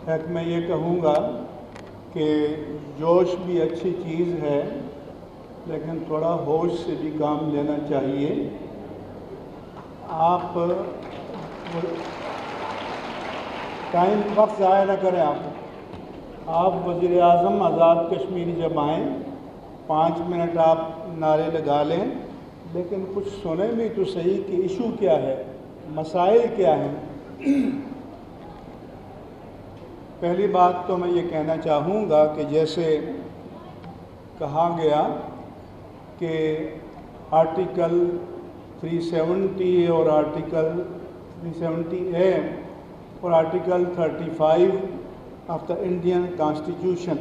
ایک میں یہ کہوں گا کہ جوش بھی اچھی چیز ہے، لیکن تھوڑا ہوش سے بھی کام لینا چاہیے۔ آپ ٹائم وقت ضائع نہ کریں۔ آپ وزیر اعظم آزاد کشمیر جب آئیں 5 منٹ آپ نعرے لگا لیں، لیکن کچھ سنیں بھی تو صحیح کہ ایشو کیا ہے، مسائل کیا ہیں۔ پہلی بات تو میں یہ کہنا چاہوں گا کہ جیسے کہا گیا کہ آرٹیکل 370 اور آرٹیکل 370A اور article 35 of the Indian constitution,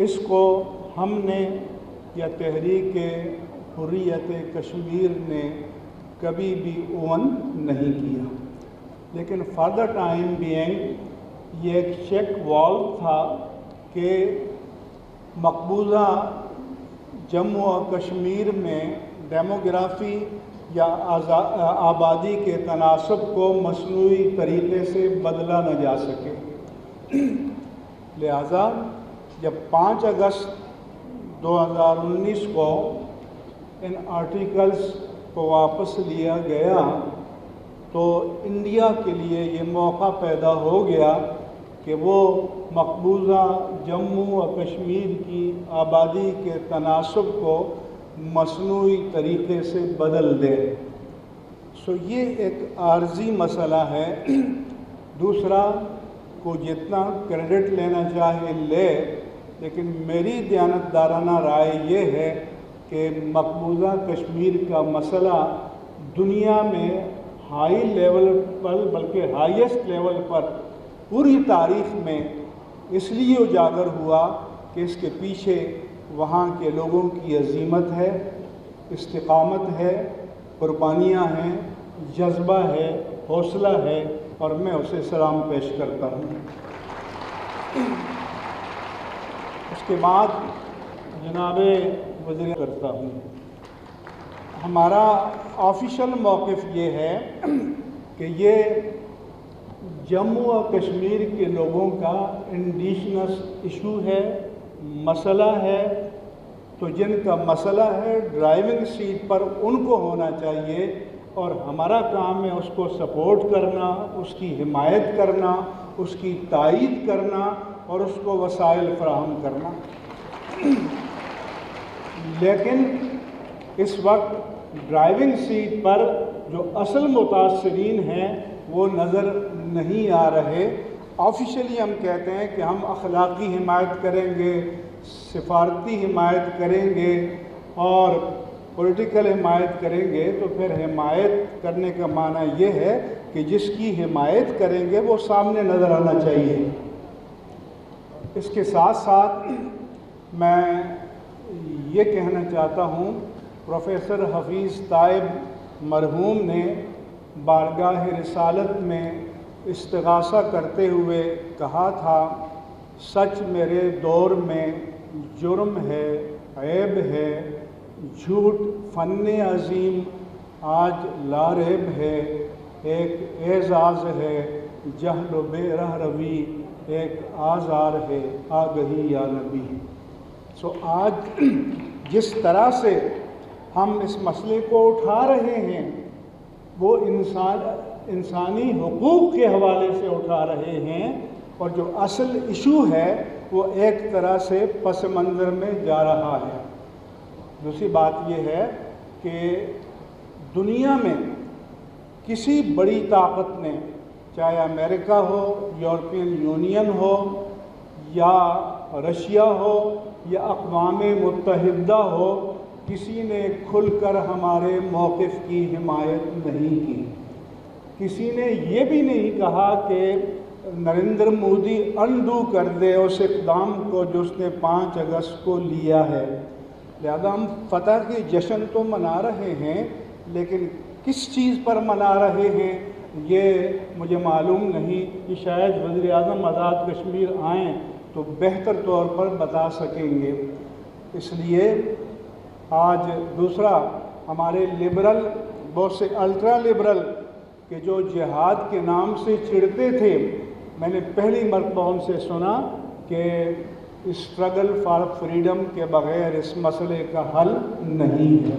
اس کو ہم نے یا تحریک حریت کشمیر نے کبھی بھی اوون نہیں کیا، لیکن فار دا ٹائم بینگ یہ ایک چیک والو تھا کہ مقبوضہ جموں و کشمیر میں ڈیموگرافی یا آبادی کے تناسب کو مصنوعی طریقے سے بدلا نہ جا سکے۔ لہذا جب 5 اگست 2019 کو ان آرٹیکلز کو واپس لیا گیا تو انڈیا کے لیے یہ موقع پیدا ہو گیا کہ وہ مقبوضہ جموں و کشمیر کی آبادی کے تناسب کو مصنوعی طریقے سے بدل دے۔ یہ ایک عارضی مسئلہ ہے۔ دوسرا، کو جتنا کریڈٹ لینا چاہے لے، لیکن میری دیانتدارانہ رائے یہ ہے کہ مقبوضہ کشمیر کا مسئلہ دنیا میں ہائی لیول پر، بلکہ ہائیسٹ لیول پر پوری تاریخ میں اس لیے اجاگر ہوا کہ اس کے پیچھے وہاں کے لوگوں کی عزیمت ہے، استقامت ہے، قربانیاں ہیں، جذبہ ہے، حوصلہ ہے، اور میں اسے سلام پیش کرتا ہوں۔ اس کے بعد جناب وزیر کرتا ہوں، ہمارا آفیشل موقف یہ ہے کہ یہ جموں و کشمیر کے لوگوں کا انڈیجنس ایشو ہے، مسئلہ ہے، تو جن کا مسئلہ ہے ڈرائیونگ سیٹ پر ان کو ہونا چاہیے، اور ہمارا کام ہے اس کو سپورٹ کرنا، اس کی حمایت کرنا، اس کی تائید کرنا اور اس کو وسائل فراہم کرنا۔ لیکن اس وقت ڈرائیونگ سیٹ پر جو اصل متاثرین ہیں وہ نظر نہیں آ رہے۔ آفیشلی ہم کہتے ہیں کہ ہم اخلاقی حمایت کریں گے، سفارتی حمایت کریں گے اور پولیٹیکل حمایت کریں گے، تو پھر حمایت کرنے کا معنی یہ ہے کہ جس کی حمایت کریں گے وہ سامنے نظر آنا چاہیے۔ اس کے ساتھ ساتھ میں یہ کہنا چاہتا ہوں، پروفیسر حفیظ طائب مرحوم نے بارگاہ رسالت میں استغاثہ کرتے ہوئے کہا تھا، سچ میرے دور میں جرم ہے، عیب ہے، جھوٹ فن عظیم آج لاریب ہے، ایک اعزاز ہے، جہل و بے رہ روی ایک آزار ہے، آگہی یا نبی۔ آج جس طرح سے ہم اس مسئلے کو اٹھا رہے ہیں وہ انسانی حقوق کے حوالے سے اٹھا رہے ہیں، اور جو اصل ایشو ہے وہ ایک طرح سے پس منظر میں جا رہا ہے۔ دوسری بات یہ ہے کہ دنیا میں کسی بڑی طاقت نے، چاہے امریکہ ہو، یورپین یونین ہو، یا رشیا ہو، یا اقوام متحدہ ہو، کسی نے کھل کر ہمارے موقف کی حمایت نہیں کی۔ کسی نے یہ بھی نہیں کہا کہ نریندر مودی انڈو کر دے اس اقدام کو جو اس نے 5 اگست کو لیا ہے۔ لہذا ہم فتح کے جشن تو منا رہے ہیں، لیکن کس چیز پر منا رہے ہیں یہ مجھے معلوم نہیں، کہ شاید وزیر اعظم آزاد کشمیر آئیں تو بہتر طور پر بتا سکیں گے۔ اس لیے آج دوسرا، ہمارے لبرل، بہت سے الٹرا لبرل کہ جو جہاد کے نام سے چھڑتے تھے میں نے پہلی مرتبہ ان سے سنا کہ اسٹرگل فار فریڈم کے بغیر اس مسئلے کا حل نہیں ہے،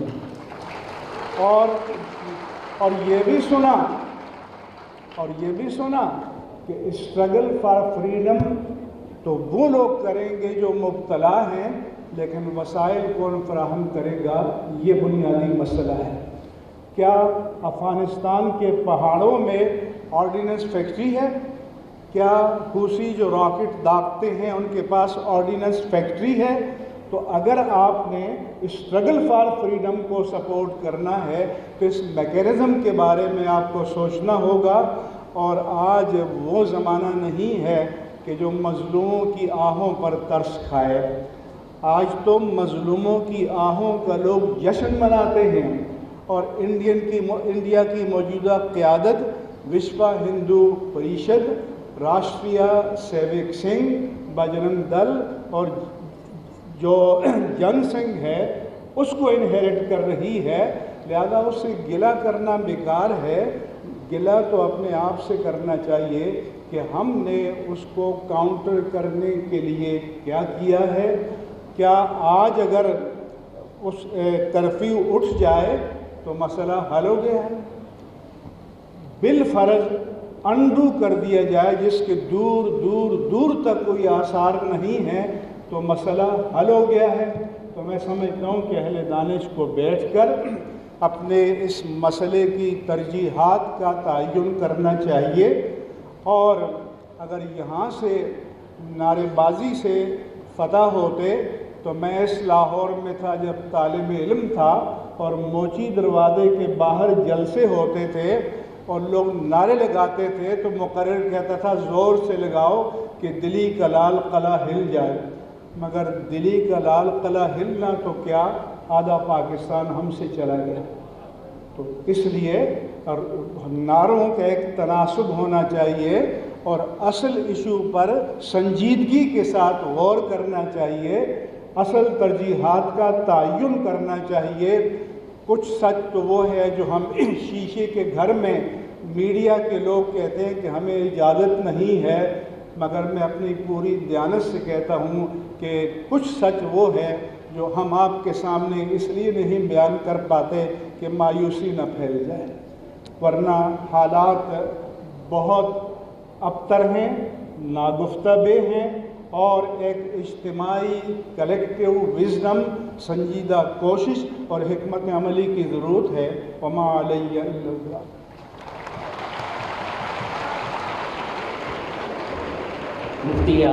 اور یہ بھی سنا کہ اسٹرگل فار فریڈم تو وہ لوگ کریں گے جو مبتلا ہیں، لیکن وسائل کون فراہم کرے گا، یہ بنیادی مسئلہ ہے۔ کیا افغانستان کے پہاڑوں میں آرڈیننس فیکٹری ہے؟ کیا حوثی جو راکٹ داغتے ہیں ان کے پاس آرڈیننس فیکٹری ہے؟ تو اگر آپ نے اسٹرگل فار فریڈم کو سپورٹ کرنا ہے تو اس میکینزم کے بارے میں آپ کو سوچنا ہوگا۔ اور آج وہ زمانہ نہیں ہے کہ جو مظلوموں کی آہوں پر ترس کھائے۔ آج تو مظلوموں کی آہوں کا لوگ جشن مناتے ہیں، اور انڈیا کی موجودہ قیادت وشوا ہندو پریشد، راشٹریہ سیوک سنگھ، بجرنگ دل اور جو جن سنگھ ہے اس کو انہیرٹ کر رہی ہے، لہذا اس سے گلہ کرنا بیکار ہے۔ گلہ تو اپنے آپ سے کرنا چاہیے کہ ہم نے اس کو کاؤنٹر کرنے کے لیے کیا کیا ہے۔ کیا آج اگر اس کرفیو اٹھ جائے تو مسئلہ حل ہو گیا ہے؟ بالفرض انڈو کر دیا جائے جس کے دور دور دور تک کوئی آثار نہیں ہے تو مسئلہ حل ہو گیا ہے۔ تو میں سمجھتا ہوں کہ اہل دانش کو بیٹھ کر اپنے اس مسئلے کی ترجیحات کا تعین کرنا چاہیے، اور اگر یہاں سے نعرے بازی سے فتح ہوتے تو میں اس لاہور میں تھا جب طالب علم تھا، اور موچی دروازے کے باہر جلسے ہوتے تھے اور لوگ نعرے لگاتے تھے تو مقرر کہتا تھا زور سے لگاؤ کہ دلی کا لال قلعہ ہل جائے، مگر دلی کا لال قلعہ ہلنا تو کیا، آدھا پاکستان ہم سے چلا گیا۔ تو اس لیے نعروں کا ایک تناسب ہونا چاہیے، اور اصل ایشو پر سنجیدگی کے ساتھ غور کرنا چاہیے، اصل ترجیحات کا تعین کرنا چاہیے۔ کچھ سچ تو وہ ہے جو ہم شیشے کے گھر میں میڈیا کے لوگ کہتے ہیں کہ ہمیں اجازت نہیں ہے، مگر میں اپنی پوری دیانت سے کہتا ہوں کہ کچھ سچ وہ ہے جو ہم آپ کے سامنے اس لیے نہیں بیان کر پاتے کہ مایوسی نہ پھیل جائے، ورنہ حالات بہت ابتر ہیں، ناگفتہ بے ہیں، اور ایک اجتماعی کلیکٹیو وزڈم، سنجیدہ کوشش اور حکمت عملی کی ضرورت ہے۔ وما علی الا البلاغ۔